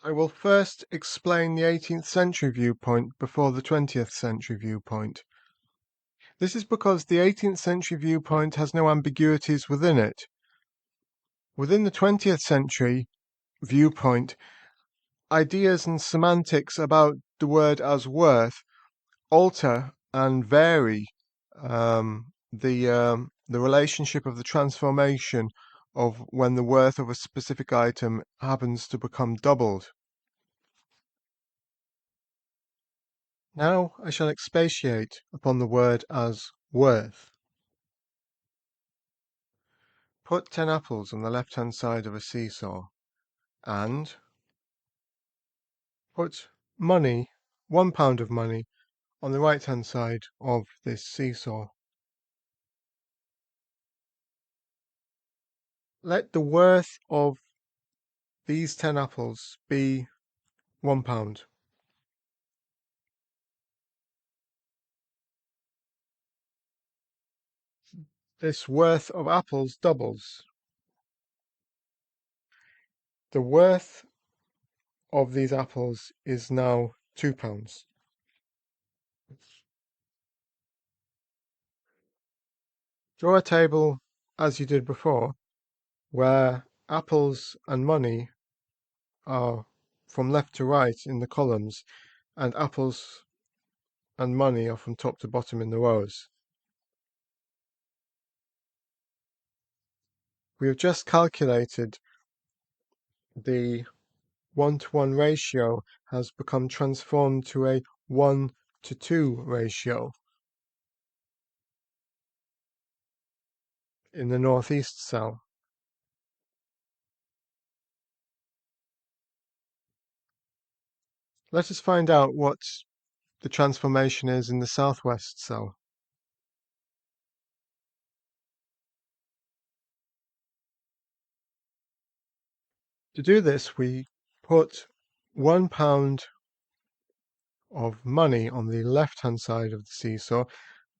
I will first explain the 18th century viewpoint before the 20th century viewpoint. This is because the 18th century viewpoint has no ambiguities within it. Within the 20th century viewpoint, ideas and semantics about the word as worth alter and vary the relationship of the transformation of when the worth of a specific item happens to become doubled. Now I shall expatiate upon the word as worth. Put 10 apples on the left-hand side of a seesaw, and put money, £1 of money, on the right-hand side of this seesaw. Let the worth of these 10 apples be £1. This worth of apples doubles. The worth of these apples is now £2. Draw a table as you did before, where apples and money are from left to right in the columns, and apples and money are from top to bottom in the rows. We have just calculated the 1-to-1 ratio has become transformed to a 1-to-2 ratio in the northeast cell. Let us find out what the transformation is in the southwest cell. To do this, we put £1 of money on the left-hand side of the seesaw,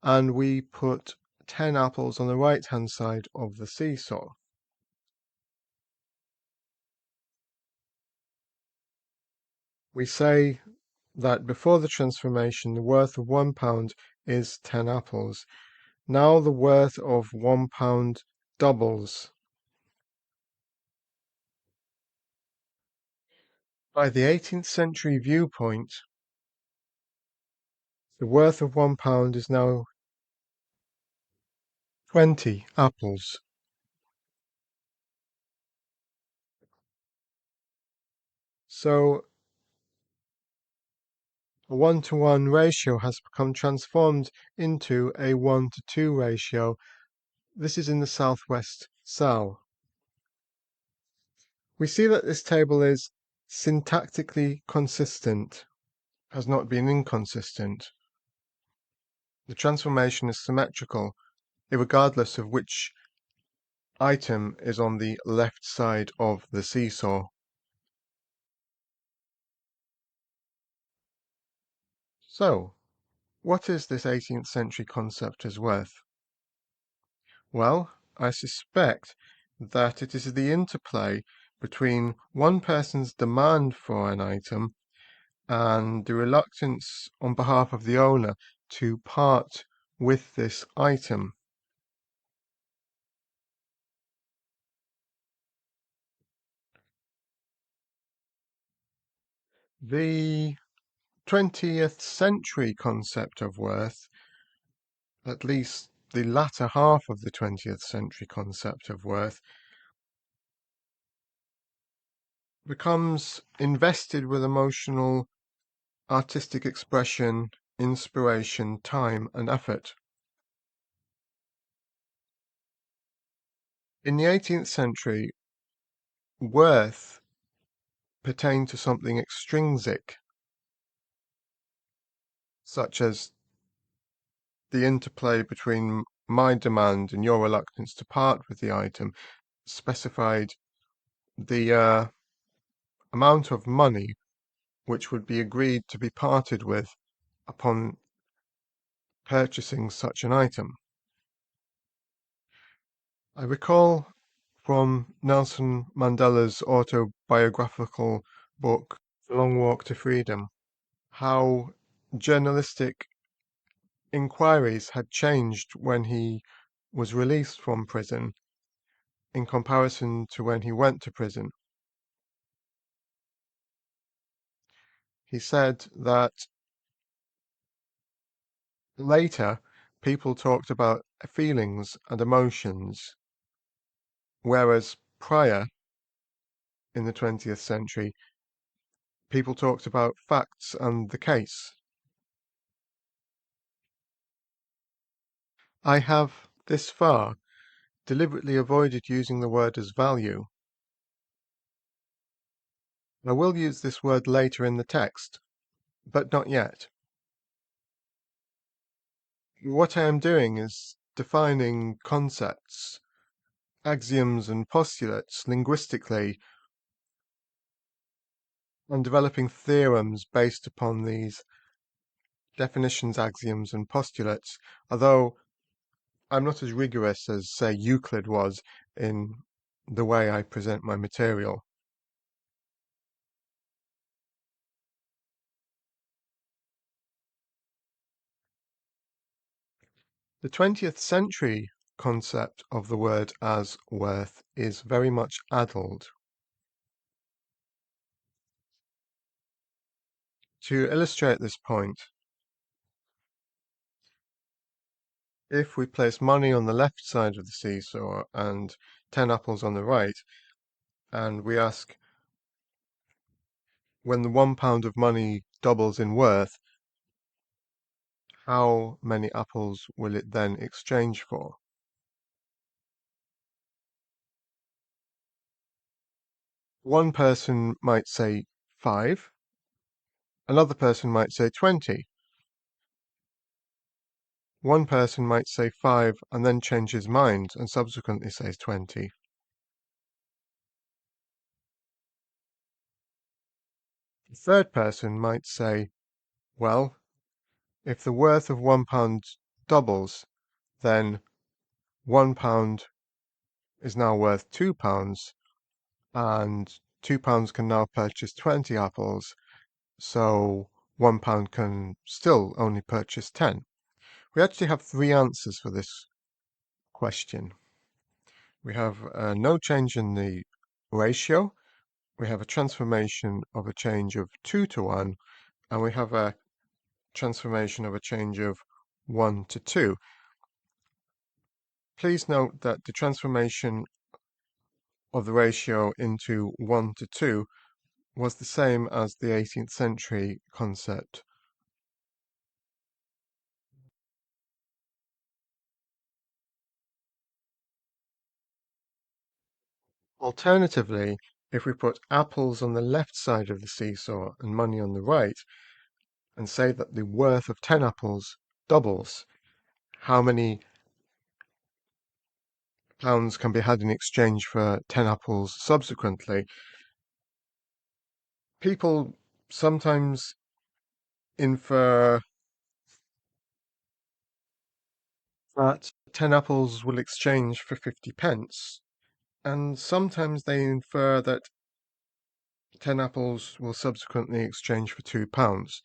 and we put 10 apples on the right-hand side of the seesaw. We say that before the transformation, the worth of £1 is 10 apples. Now the worth of £1 doubles. By the 18th century viewpoint, the worth of £1 is now 20 apples. So a 1-to-1 ratio has become transformed into a 1-to-2 ratio. This is in the southwest cell. We see that this table is syntactically consistent, has not been inconsistent. The transformation is symmetrical, regardless of which item is on the left side of the seesaw. So, what is this 18th century concept as worth? Well, I suspect that it is the interplay between one person's demand for an item and the reluctance on behalf of the owner to part with this item. The 20th century concept of worth, at least the latter half of the 20th century concept of worth, becomes invested with emotional, artistic expression, inspiration, time, and effort. In the 18th century, worth pertained to something extrinsic, such as the interplay between my demand and your reluctance to part with the item, specified the amount of money which would be agreed to be parted with upon purchasing such an item. I recall from Nelson Mandela's autobiographical book, The Long Walk to Freedom, how journalistic inquiries had changed when he was released from prison in comparison to when he went to prison. He said that later people talked about feelings and emotions, whereas prior in the 20th century, people talked about facts and the case. I have, this far, deliberately avoided using the word as value. I will use this word later in the text, but not yet. What I am doing is defining concepts, axioms and postulates linguistically and developing theorems based upon these definitions, axioms and postulates, although I'm not as rigorous as, say, Euclid was in the way I present my material. The 20th century concept of the word as worth is very much addled. To illustrate this point, if we place money on the left side of the seesaw and 10 apples on the right, and we ask when the £1 of money doubles in worth, how many apples will it then exchange for? One person might say 5, another person might say 20. One person might say 5 and then change his mind and subsequently says 20. The third person might say, well, if the worth of £1 doubles, then £1 is now worth £2, and £2 can now purchase 20 apples, so £1 can still only purchase 10. We actually have three answers for this question. We have no change in the ratio, we have a transformation of a change of 2 to 1, and we have a transformation of a change of 1 to 2. Please note that the transformation of the ratio into 1 to 2 was the same as the 18th century concept. Alternatively, if we put apples on the left side of the seesaw and money on the right, and say that the worth of 10 apples doubles, how many pounds can be had in exchange for 10 apples subsequently? People sometimes infer that 10 apples will exchange for 50 pence, and sometimes they infer that 10 apples will subsequently exchange for £2.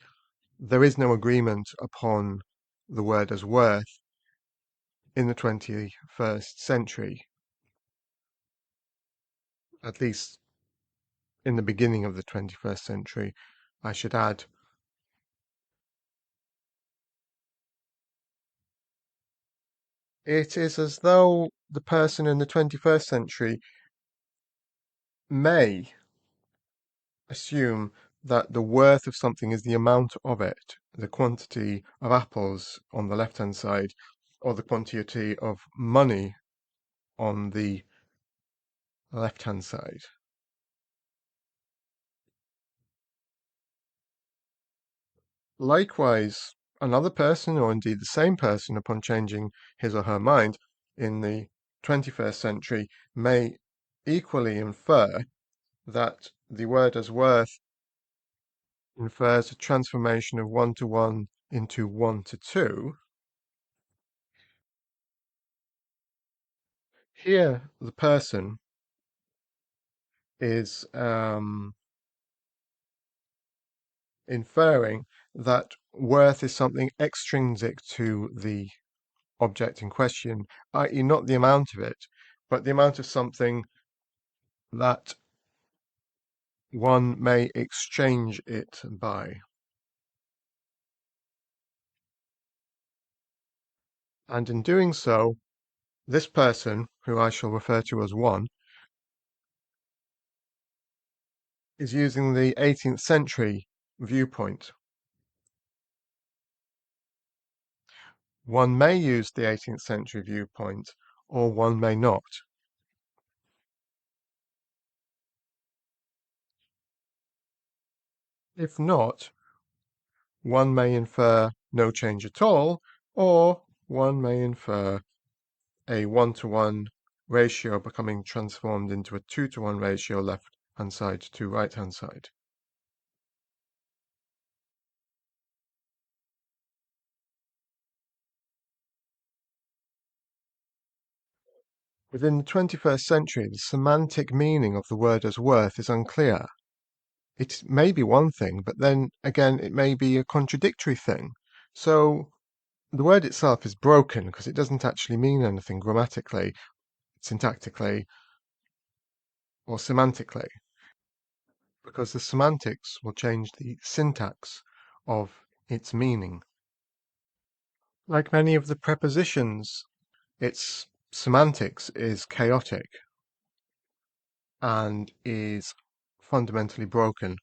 There is no agreement upon the word as worth in the 21st century, at least in the beginning of the 21st century, I should add. It is as though the person in the 21st century may assume that the worth of something is the amount of it, the quantity of apples on the left-hand side, or the quantity of money on the left-hand side. Likewise, another person, or indeed the same person, upon changing his or her mind in the 21st century, may equally infer that the word as worth infers a transformation of 1 to 1 into 1 to 2. Here, the person is inferring that worth is something extrinsic to the object in question, i.e., not the amount of it, but the amount of something that one may exchange it by. And in doing so, this person, who I shall refer to as one, is using the 18th century viewpoint. One may use the 18th century viewpoint, or one may not. If not, one may infer no change at all, or one may infer a 1-to-1 ratio becoming transformed into a 2-to-1 ratio left-hand side to right-hand side. Within the 21st century, the semantic meaning of the word as worth is unclear. It may be one thing, but then again, it may be a contradictory thing. So the word itself is broken because it doesn't actually mean anything grammatically, syntactically, or semantically, because the semantics will change the syntax of its meaning. Like many of the prepositions, its semantics is chaotic and is fundamentally broken.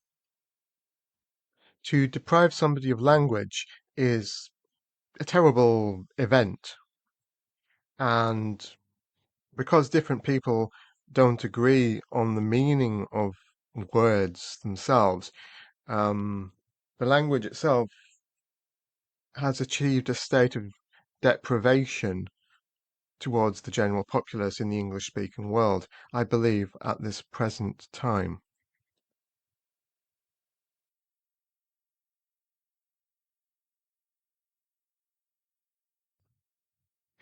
To deprive somebody of language is a terrible event, and because different people don't agree on the meaning of words themselves, the language itself has achieved a state of deprivation towards the general populace in the English-speaking world, I believe, at this present time.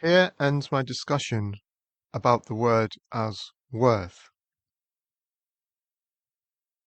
Here ends my discussion about the word as worth.